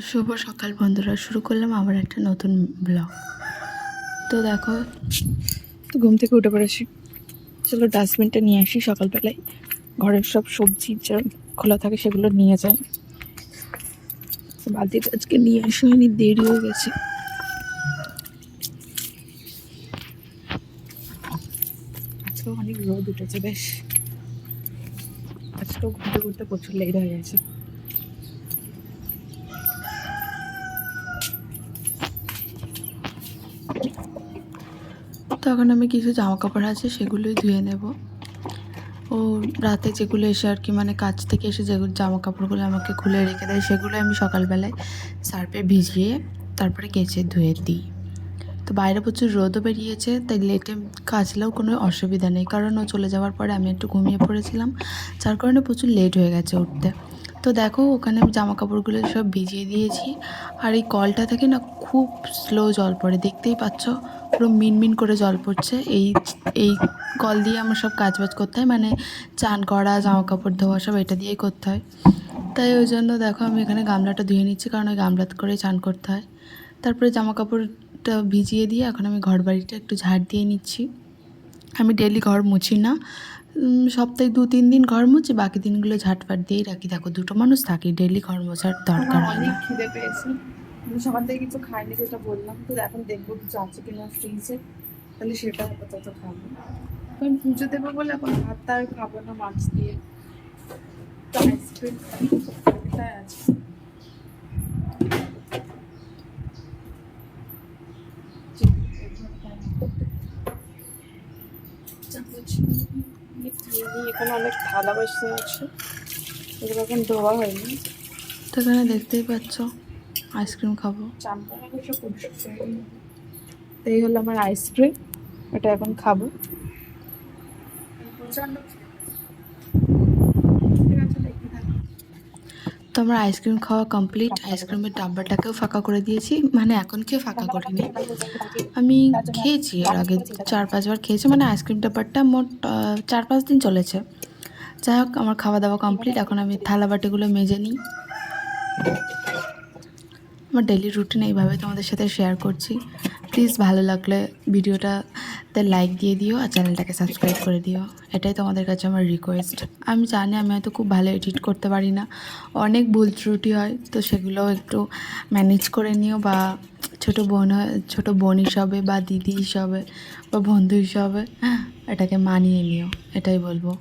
শুভ সকাল বন্ধুরা, শুরু করলাম আবার একটা নতুন ব্লগ। তো দেখো, তো ঘুম থেকে উঠে পড়েছি। চলো ডাস্টবিনটা নিয়ে আসি। সকালবেলায় ঘরের সব সবজি যা খোলা থাকে সেগুলো নিয়ে যাই। বালতিটা আজকে নিয়ে আসি হয়নি, দেরি হয়ে গেছে। আজকে অনেক রোদ উঠেছে বেশ। আজকেও ঘুরতে ঘুরতে প্রচুর লেট হয়ে গেছে। তখন আমি কিছু জামা কাপড় আছে সেগুলোই ধুয়ে নেব। ও রাতে যেগুলো এসে আর কি, মানে কাজ থেকে এসে যেগুলো জামা কাপড়গুলো আমাকে খুলে রেখে দেয় সেগুলো আমি সকালবেলায় সার্ফে ভিজিয়ে তারপরে কেচে ধুয়ে দিই। তো বাইরে প্রচুর রোদও বেরিয়েছে, তাই লেটে কাচলেও কোনো অসুবিধা নেই, কারণ ও চলে যাওয়ার পরে আমি একটু ঘুমিয়ে পড়েছিলাম, যার কারণে প্রচুর লেট হয়ে গেছে উঠতে। তো দেখো, ওখানে আমি জামা কাপড়গুলো সব ভিজিয়ে দিয়েছি। আর এই কলটা থেকে না খুব স্লো জল পড়ে, দেখতেই পাচ্ছ, পুরো মিনমিন করে জল পড়ছে। এই কল দিয়ে আমার সব কাজবাজ করতে হয়, মানে চান করা, জামা কাপড় ধোয়া সব এটা দিয়েই করতে হয়। তাই ওই জন্য দেখো আমি এখানে গামলাটা ধুয়ে নিচ্ছি, কারণ ওই গামলাতে করে চান করতে হয়। তারপরে জামা কাপড়টা ভিজিয়ে দিয়ে এখন আমি ঘর বাড়িটা একটু ঝাড় দিয়ে নিচ্ছি। আমি ডেলি ঘর মুছি না, সপ্তাহে 2-3 দিন ঘর মুছি, বাকি দিনগুলো ঝাঁটফাট দিয়েই রাখি। দেখো, দুটো মানুষ থাকি, ডেলি ঘর মোছার দরকার হয় না। অনেক খিদে পেয়েছে, আমি সকাল থেকে কিছু খাইনি যেটা বললাম। তো এখন দেখবো কিছু আছে কিনা ফ্রিজে, তাহলে সেটা আপাতত খাবো। কারণ পুজো দেবো বলে এখন ভাত আর খাবো না মাছ দিয়ে। তো আইসক্রিম এটাই আছে। এখানে অনেক থালা বসে আছে, এগুলো এখন ধোয়া হয়নি। তো এখানে দেখতেই পাচ্ছ আইসক্রিম খাবো। চামড়া বসে করছে। এই হলো আমার আইসক্রিম, এটা এখন খাবো। প্রচন্ড ঠিক আছে, দেখতে থাকো। তো আমার আইসক্রিম খাওয়া কমপ্লিট। আইসক্রিমের ডাব্বাটাকেও ফাঁকা করে দিয়েছি, মানে এখন কেউ ফাঁকা করিনি, আমি খেয়েছি এর আগে 4-5 বার খেয়েছি, মানে আইসক্রিম ডাব্বাটা মোট 4-5 দিন চলেছে। যাই হোক, আমার খাওয়া দাওয়া কমপ্লিট। এখন আমি থালা বাটিগুলো মেজে নিই। আমার ডেলি রুটিন এইভাবে তোমাদের সাথে শেয়ার করছি। প্লিজ ভালো লাগলে ভিডিওটাতে লাইক দিয়ে দিও আর চ্যানেলটাকে সাবস্ক্রাইব করে দিও, এটাই তোমাদের কাছে আমার রিকোয়েস্ট। আমি জানি আমি হয়তো খুব ভালো এডিট করতে পারি না, অনেক ভুল ত্রুটি হয়, তো সেগুলোও একটু ম্যানেজ করে নিও, বা ছোটো বোন হিসাবে বা দিদি হিসাবে বা বন্ধু হিসাবে এটাকে মানিয়ে নিও, এটাই বলবো।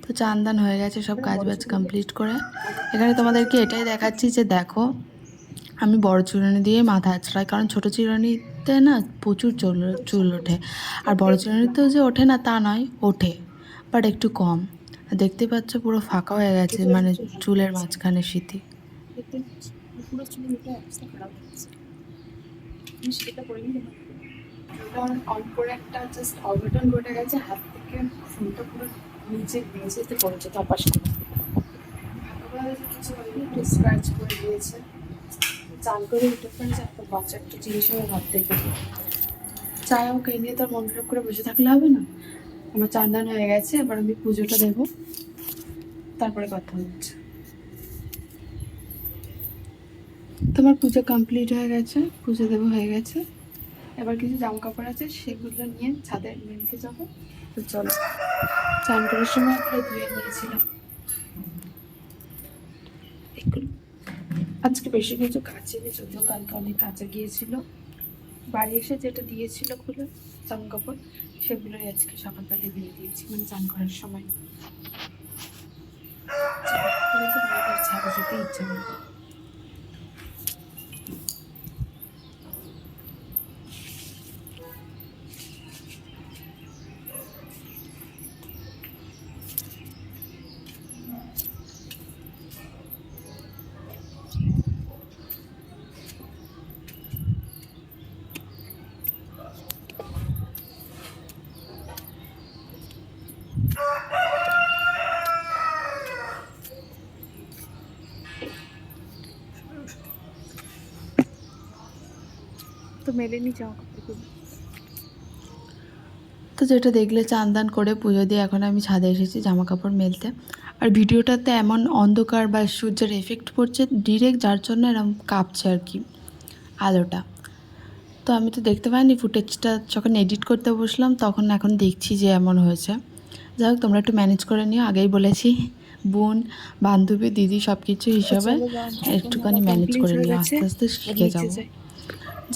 তো চান দান হয়ে গেছে, সব কাজ বাজ কমপ্লিট করে এখানে তোমাদেরকে এটাই দেখাচ্ছি যে দেখো, আমি বড় চিরুনি দিয়ে মাথা আঁচড়াই, কারণ ছোটো চিরুনিতে না প্রচুর চুল ওঠে। আর বড় চিরুনিতেও যে ওঠে না তা নয়, ওঠে, বাট একটু কম। দেখতে পাচ্ছ পুরো ফাঁকা হয়ে গেছে, মানে চুলের মাঝখানে স্মৃতি। পুরো চুলটা অবস্থা খারাপ হচ্ছে। আমি সেটা করিনি, অন করে একটা জাস্ট অঘটন ঘটে গেছে, হাত থেকে ফোনটা পুরো নিচে মেঝেতে পড়েছে তপাস করে। ভালোভাবে যে কিছু হয়নি, একটু স্ক্র্যাচ করে দিয়েছে। চান করে উঠে পড়েছে, একটা বাচ্চা একটা জিনিস আমি হাত থেকে চাই ওকে নিয়ে তার মন খারাপ করে বসে থাকলে হবে না। আমার চান্দান হয়ে গেছে, এবার আমি পুজোটা দেবো, তারপরে কথা হচ্ছে। তোমার পুজো কমপ্লিট হয়ে গেছে, পুজো দেবো হয়ে গেছে। এবার কিছু জামা কাপড় আছে সেগুলো নিয়ে ছাদে মেলতে যাবো। তো চলো, চান করার সময় আমরা ধুয়ে নিয়েছিলাম এগুলো। আজকে বেশি কিছু কাচিনি, যদিও কালকে অনেক কাচা গিয়েছিল। বাড়ি এসে যেটা দিয়েছিল খুলে জামা কাপড়, সেগুলোই আজকে সকালবেলায় দিয়ে দিয়েছি, মানে চান করার সময়। ছাদে যেতে ইচ্ছা করবে। তো মেলে নি জামা কাপড়গুলো। তো যেটা দেখলে চান দান করে পুজো দিয়ে এখন আমি ছাদে এসেছি জামা কাপড় মেলতে। আর ভিডিওটাতে এমন অন্ধকার বা সূর্যের এফেক্ট পড়ছে ডিরেক্ট, যার জন্য এরকম কাঁপছে আর কি আলোটা। তো আমি তো দেখতে পাইনি ফুটেজটা, যখন এডিট করতে বসলাম তখন এখন দেখছি যে এমন হয়েছে। যাই হোক, তোমরা একটু ম্যানেজ করে নিও, আগেই বলেছি বোন বান্ধবী দিদি সব কিছু হিসাবে একটুখানি ম্যানেজ করে নিও, আস্তে আস্তে শিখে যাবো।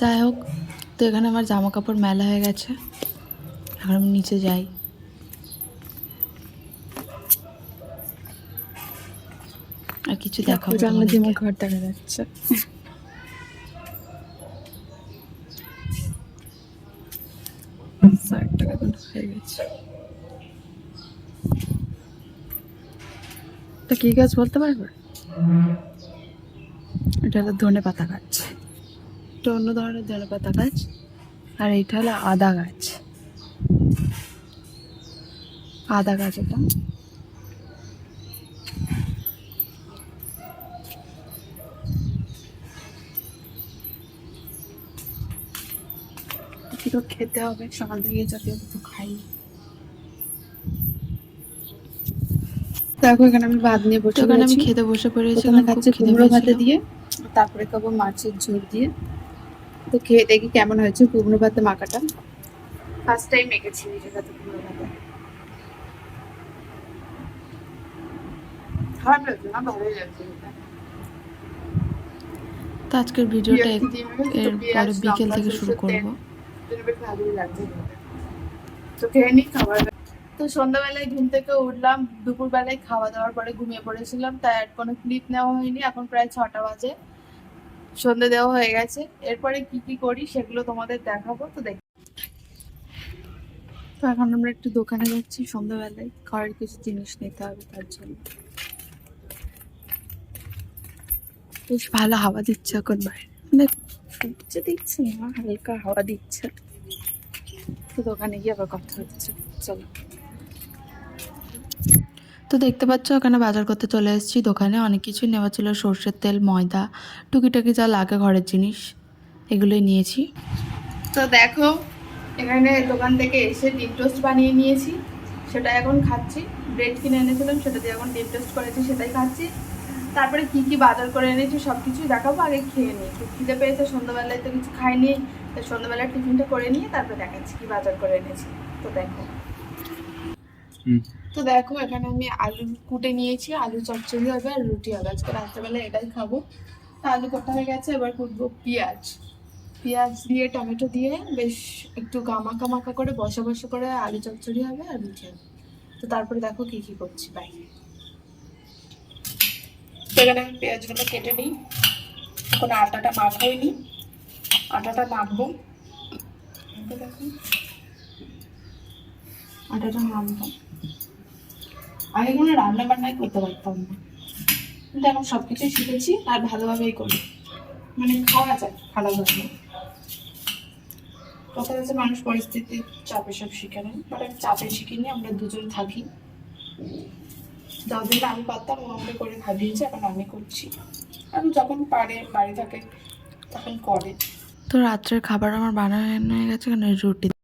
যাই হোক, তো এখানে আমার জামা কাপড় মেলা হয়ে গেছে, এখন আমি নিচে যাই। আর কিছু দেখাবো জানলা দিয়ে আমার তোমাদেরকে। ঘর দেখা যাচ্ছে। হয়ে গেছে। এটা কি গাছ বলতে পারবে? এটা হলো ধনে পাতা গাছ, এটা অন্য ধরনের ধনে পাতা গাছ। আর এইটা হলো আদা গাছ, আদা গাছ এটা। তো খেতে হবে, সকাল থেকে যাতে তো খাই। দেখো এখানে আমি ভাত নিয়ে তো বসে এখানে আমি পড়েছি। খেতে বসে পড়েছি, প্রথমে কারণ খুব খাচ্ছি খিদে কুমড়ো ভাতে পেয়েছিল। দিয়ে, তারপরে খাবো মাছের ঝোল দিয়ে। তো খেয়ে দেখি কেমন হয়েছে কুমড়ো ভাতে মাখাটা। ফার্স্ট টাইম মেখেছি নিজের হাতে কুমড়ো ভাতে। খারাপ লাগছে না, ভালোই লাগছে এটা। তো আজকের ভিডিওটা পেঁয়াজ দিয়ে মেখেছি, তো এর পেঁয়াজ, পরে বিকেল লঙ্কা, থেকে শুরু সরষের করব। তেল বেশ ভালোই লাগছে খেতে। তো খেয়ে নিই খাবার। তো সন্ধ্যাবেলায় ঘুম থেকে উঠলাম, দুপুরবেলায় খাওয়া দাওয়ার পরে ঘুমিয়ে পড়েছিলাম, তাই আর কোনো ক্লিপ নেওয়া হয়নি। এখন প্রায় 6টা বাজে, সন্ধ্যে দেওয়া হয়ে গেছে। এরপরে কি কি করি সেগুলো তোমাদের দেখাবো, তো দেখ। তো এখন আমরা একটু দোকানে যাচ্ছি সন্ধ্যাবেলায়, ঘরের কিছু জিনিস নিতে হবে তার জন্য। বেশ ভালো হাওয়া দিচ্ছে এখন বাইরে, মানে সূর্য দিচ্ছে না, হালকা হাওয়া দিচ্ছে। তো দোকানে গিয়ে আবার কথা হচ্ছে, চলো। তো দেখতে পাচ্ছ এখানে বাজার করতে চলে এসেছি দোকানে, অনেক কিছুই নেওয়া ছিল, সর্ষের তেল, ময়দা, টুকিটাকি যা লাগে ঘরের জিনিস, এগুলোই নিয়েছি। তো দেখো এখানে দোকান থেকে এসে ডিম টোস্ট বানিয়ে নিয়েছি, সেটা এখন খাচ্ছি। ব্রেড কিনে এনেছিলাম, সেটা দিয়ে এখন ডিম টোস্ট করেছি, সেটাই খাচ্ছি। তারপরে কি কি বাজার করে এনেছি সব কিছুই দেখাবো, আগে খেয়ে নিই। একটু খিদে পেয়েছে, সন্ধ্যাবেলায় তো কিছু খাইনি, তাই সন্ধ্যাবেলায় টিফিনটা করে নিয়ে তারপরে দেখাচ্ছি কি বাজার করে এনেছি। তো দেখো, তো দেখো এখানে আমি আলু কুটে নিয়েছি, আলু চচ্চড়ি হবে আর রুটি হবে, আজকে রাত্রেবেলায় এটাই খাবো। তো আলু কাটা হয়ে গেছে, এবার কুটবো পেঁয়াজ। পেঁয়াজ দিয়ে টমেটো দিয়ে বেশ একটু মাখা মাখা করে বসা বসা করে আলু চচ্চড়ি হবে আর রুটি হবে। তো তারপরে দেখো কি কি করছি বাইরে। তো এখানে আমি পেঁয়াজগুলো কেটে নিই, এখন আটাটা মাখাইনি, আটাটা মাখবো। দেখো আটাটা মাখবো, আগে কোনো রান্না বান্নাই করতে পারতাম না, কিন্তু এখন সবকিছুই শিখেছি আর ভালোভাবেই করি, মানে খাওয়া যায় খারাপ হয় না। কথা হচ্ছে মানুষ পরিস্থিতির চাপে সব শিখে নেয়, বাট আমি চাপে শিখিনি, আমরা দুজন থাকি। যতদিন আমি পারতাম ও আমাকে করে খাইয়েছে, এখন আমি করছি। আমি যখন পারে বাড়ি থাকে তখন করে। তো রাত্রের খাবার আমার বানানো হয়ে গেছে, এখানে রুটি